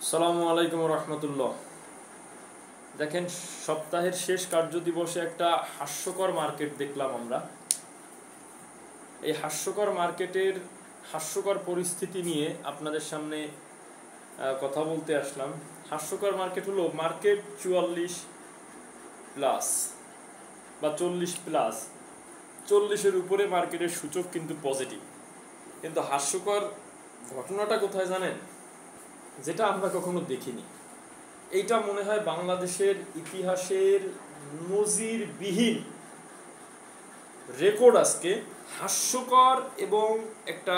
আসসালামু আলাইকুম রহমতুল্লাহ। দেখেন, সপ্তাহের শেষ কার্য দিবসে একটা হাস্যকর মার্কেট দেখলাম আমরা। এই হাস্যকর মার্কেটের হাস্যকর পরিস্থিতি নিয়ে আপনাদের সামনে কথা বলতে আসলাম। হাস্যকর মার্কেট হলো মার্কেট 44+ বা 40+, 40-এর উপরে মার্কেটের সূচক কিন্তু পজিটিভ। কিন্তু হাস্যকর ঘটনাটা কোথায় জানেন? যেটা আমরা কখনো দেখিনি। এইটা মনে হয় বাংলাদেশের ইতিহাসের নজিরবিহীন রেকর্ড আজকে, হাস্যকর এবং একটা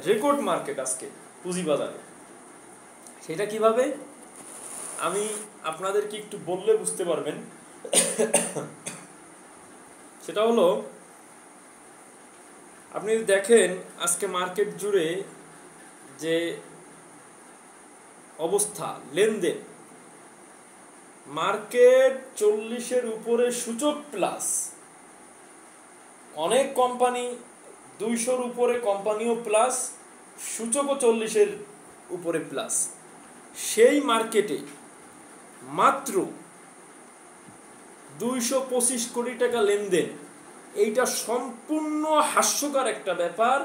রেকর্ড মার্কেট আজকে পুঁজিবাজারে। সেটা কিভাবে আমি আপনাদেরকে একটু বললে বুঝতে পারবেন। সেটা হলো, আপনি দেখেন আজকে মার্কেট জুড়ে যে অবস্থা, লেনদেন, মার্কেট 40-এর উপরে সূচক প্লাস, অনেক কোম্পানি 200-র উপরে কোম্পানিও প্লাস, সূচকও 40-এর উপরে প্লাস। সেই মার্কেটে মাত্র 225 কোটি টাকা লেনদেন। এইটা সম্পূর্ণ হাস্যকর একটা ব্যাপার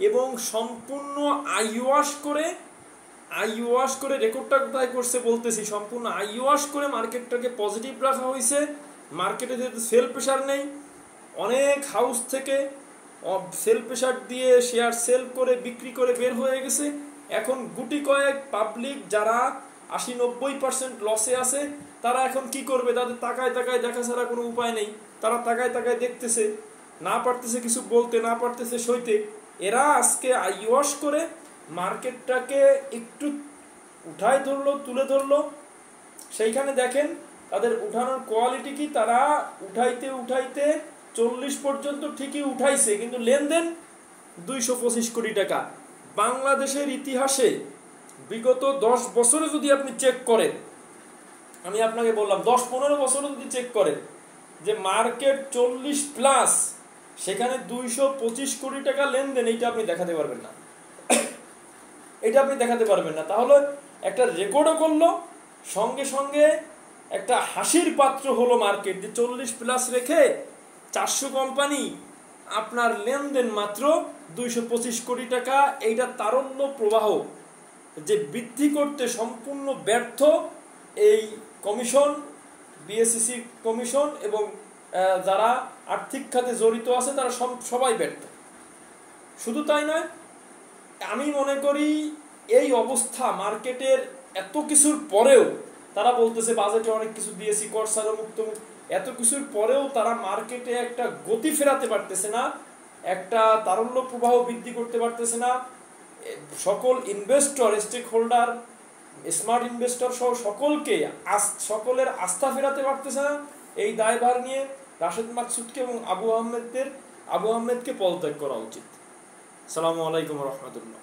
এবং সম্পূর্ণ আইওয়াশ করে রেকর্ডটা কোথায় করছে বলতেছি, সম্পূর্ণ আইওয়াশ করে মার্কেটটাকে পজিটিভ রাখা হয়েছে। মার্কেটে যেহেতু সেল প্রেশার নেই, অনেক হাউস থেকে সেল প্রেশার দিয়ে শেয়ার সেল করে বিক্রি করে বের হয়ে গেছে। এখন গুটি কয়েক পাবলিক যারা 80-90% লসে আছে, তারা এখন কি করবে? তাদের তাকায় দেখা ছাড়া কোনো উপায় নেই। তারা তাকায় দেখতেছে, না পারতেছে কিছু বলতে, না পারতেছে সইতে। এরা আজকে আইওয়াশ করে মার্কেটটাকে একটু তুলে ধরলো। সেইখানে দেখেন তাদের উঠানোর কোয়ালিটি কি। তারা উঠাইতে 40 পর্যন্ত ঠিকই উঠাইছে, কিন্তু লেনদেন 225 কোটি টাকা। বাংলাদেশের ইতিহাসে বিগত 10 বছরে যদি আপনি চেক করেন, আমি আপনাকে বললাম 10-15 বছরে যদি চেক করেন যে মার্কেট 40+, সেখানে 225 কোটি টাকা লেনদেন, এইটা আপনি দেখাতে পারবেন না। তাহলে একটা রেকর্ডও করলো, সঙ্গে সঙ্গে একটা হাসির পাত্র হলো মার্কেট, যে 40+ রেখে 400 কোম্পানি, আপনার লেনদেন মাত্র 225 কোটি টাকা। এইটা তারল্য প্রবাহ যে বৃদ্ধি করতে সম্পূর্ণ ব্যর্থ এই কমিশন, বিএসইসি কমিশন এবং যারা আর্থিক খাতে জড়িত আছে, তারা সবাই ব্যর্থ। শুধু তাই নয়, আমি মনে করি এই অবস্থা মার্কেটের এত কিছুর পরেও, তারা বলতেছে বাজেটে অনেক কিছু দিয়েছি, কর ছাড় মুক্ত, এত কিছুর পরেও তারা মার্কেটে একটা গতি ফেরাতে পারতেছে না, একটা তারল্য প্রবাহ বৃদ্ধি করতে পারতেছে না। সকল investor, stakeholder, smart investor সহ সকলের আস্থা ফেরাতে পারতেছে না। এই দায়ভার নিয়ে রাশেদ মাকসুদকে এবং আবু আহমেদকে পদত্যাগ করা উচিত। আসসালামু আলাইকুম রহমতুল্লাহ।